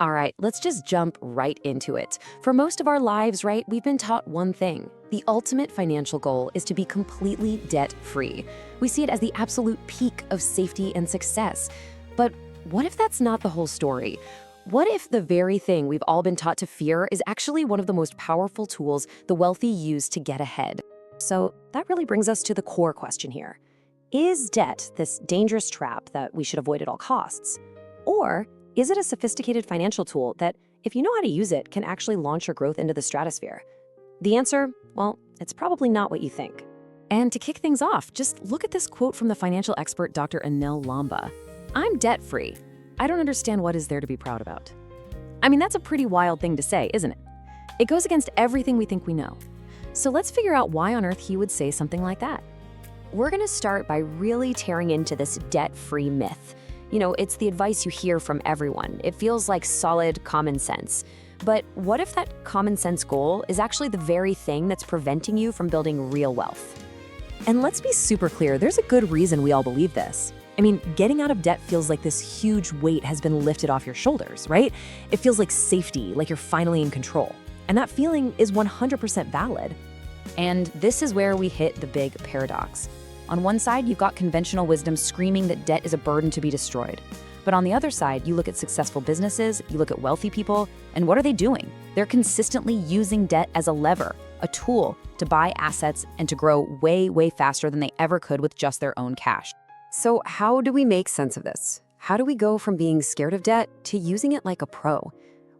All right, let's just jump right into it. For most of our lives, right, we've been taught one thing. The ultimate financial goal is to be completely debt-free. We see it as the absolute peak of safety and success. But what if that's not the whole story? What if the very thing we've all been taught to fear is actually one of the most powerful tools the wealthy use to get ahead? So that really brings us to the core question here. Is debt this dangerous trap that we should avoid at all costs? Or is it a sophisticated financial tool that, if you know how to use it, can actually launch your growth into the stratosphere? The answer, well, it's probably not what you think. And to kick things off, just look at this quote from the financial expert Dr. Anil Lamba. "I'm debt-free. I don't understand what is there to be proud about." I mean, that's a pretty wild thing to say, isn't it? It goes against everything we think we know. So let's figure out why on earth he would say something like that. We're going to start by really tearing into this debt-free myth. You know, it's the advice you hear from everyone. It feels like solid common sense. But what if that common sense goal is actually the very thing that's preventing you from building real wealth? And let's be super clear, there's a good reason we all believe this. I mean, getting out of debt feels like this huge weight has been lifted off your shoulders, right? It feels like safety, like you're finally in control. And that feeling is 100% valid. And this is where we hit the big paradox. On one side, you've got conventional wisdom screaming that debt is a burden to be destroyed. But on the other side, you look at successful businesses, you look at wealthy people, and what are they doing? They're consistently using debt as a lever, a tool to buy assets and to grow way, way faster than they ever could with just their own cash. So how do we make sense of this? How do we go from being scared of debt to using it like a pro?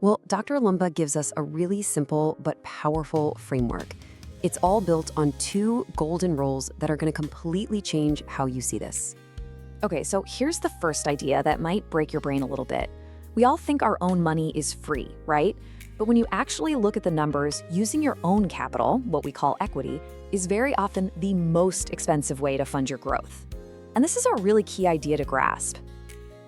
Well, Dr. Lumba gives us a really simple but powerful framework. It's all built on two golden rules that are going to completely change how you see this. Okay, so here's the first idea that might break your brain a little bit. We all think our own money is free, right? But when you actually look at the numbers, using your own capital, what we call equity, is very often the most expensive way to fund your growth. And this is a really key idea to grasp.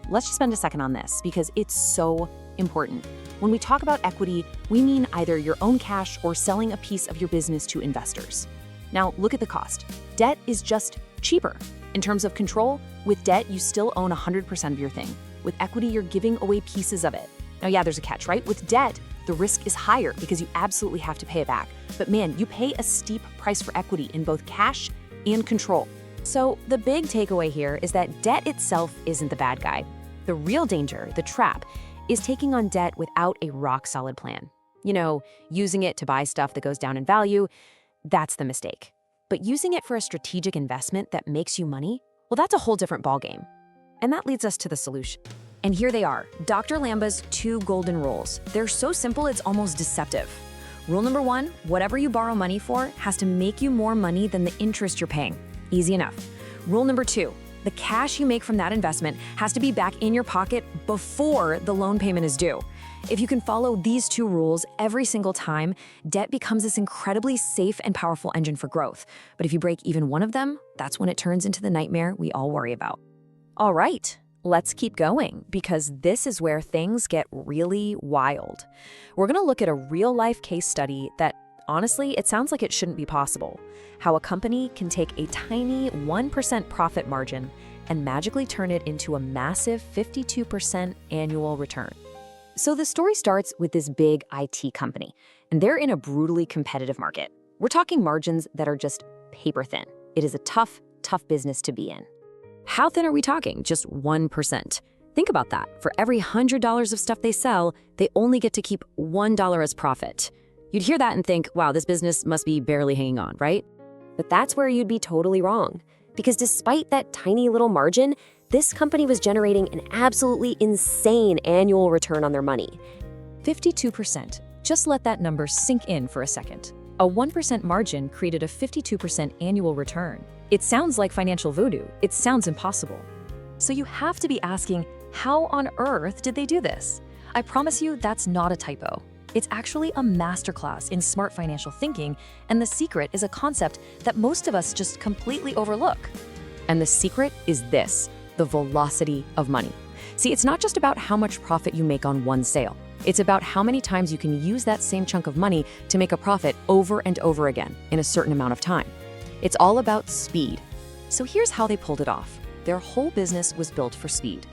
Let's just spend a second on this because it's so important. When we talk about equity, we mean either your own cash or selling a piece of your business to investors. Now, look at the cost. Debt is just cheaper. In terms of control, with debt, you still own 100% of your thing. With equity, you're giving away pieces of it. Now, yeah, there's a catch, right? With debt, the risk is higher because you absolutely have to pay it back. But man, you pay a steep price for equity in both cash and control. So the big takeaway here is that debt itself isn't the bad guy. The real danger, the trap, is taking on debt without a rock-solid plan. You know, using it to buy stuff that goes down in value, that's the mistake. But using it for a strategic investment that makes you money, well, that's a whole different ballgame. And that leads us to the solution. And here they are, Dr. Lamba's two golden rules. They're so simple, it's almost deceptive. Rule number one, whatever you borrow money for has to make you more money than the interest you're paying. Easy enough. Rule number two, the cash you make from that investment has to be back in your pocket before the loan payment is due. If you can follow these two rules every single time, debt becomes this incredibly safe and powerful engine for growth. But if you break even one of them, that's when it turns into the nightmare we all worry about. All right, let's keep going because this is where things get really wild. We're going to look at a real-life case study that honestly, it sounds like it shouldn't be possible. How a company can take a tiny 1% profit margin and magically turn it into a massive 52% annual return. So the story starts with this big IT company, and they're in a brutally competitive market. We're talking margins that are just paper thin. It is a tough, tough business to be in. How thin are we talking? Just 1%. Think about that. For every $100 of stuff they sell, they only get to keep $1 as profit. You'd hear that and think, wow, this business must be barely hanging on, right? But that's where you'd be totally wrong. Because despite that tiny little margin, this company was generating an absolutely insane annual return on their money. 52%. Just let that number sink in for a second. A 1% margin created a 52% annual return. It sounds like financial voodoo. It sounds impossible. So you have to be asking, how on earth did they do this? I promise you that's not a typo. It's actually a masterclass in smart financial thinking, and the secret is a concept that most of us just completely overlook. And the secret is this, the velocity of money. See, it's not just about how much profit you make on one sale. It's about how many times you can use that same chunk of money to make a profit over and over again in a certain amount of time. It's all about speed. So here's how they pulled it off. Their whole business was built for speed.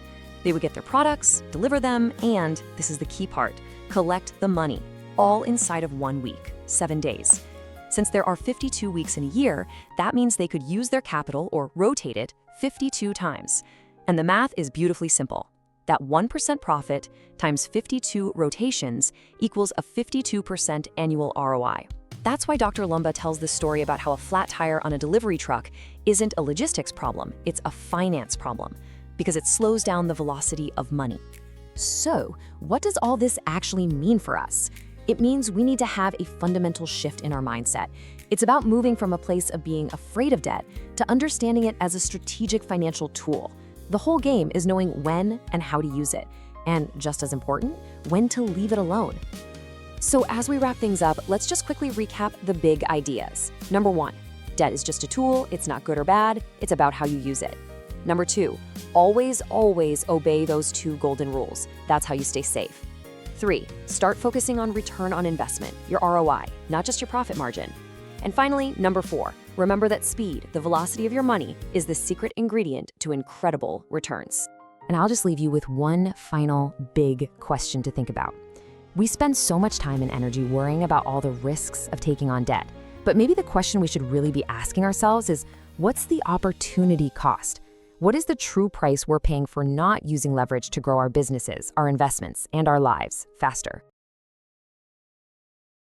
They would get their products, deliver them, and, this is the key part, collect the money, all inside of 1 week, 7 days. Since there are 52 weeks in a year, that means they could use their capital or rotate it 52 times. And the math is beautifully simple. That 1% profit times 52 rotations equals a 52% annual ROI. That's why Dr. Lamba tells the story about how a flat tire on a delivery truck isn't a logistics problem, it's a finance problem, because it slows down the velocity of money. So, what does all this actually mean for us? It means we need to have a fundamental shift in our mindset. It's about moving from a place of being afraid of debt to understanding it as a strategic financial tool. The whole game is knowing when and how to use it, and just as important, when to leave it alone. So as we wrap things up, let's just quickly recap the big ideas. Number 1, debt is just a tool, it's not good or bad, it's about how you use it. Number 2, always obey those 2 golden rules. That's how you stay safe. 3, start focusing on return on investment, your ROI, not just your profit margin. And finally, number 4, remember that speed, the velocity of your money, is the secret ingredient to incredible returns. And I'll just leave you with one final big question to think about. We spend so much time and energy worrying about all the risks of taking on debt. But maybe the question we should really be asking ourselves is, what's the opportunity cost? What is the true price we're paying for not using leverage to grow our businesses, our investments, and our lives faster?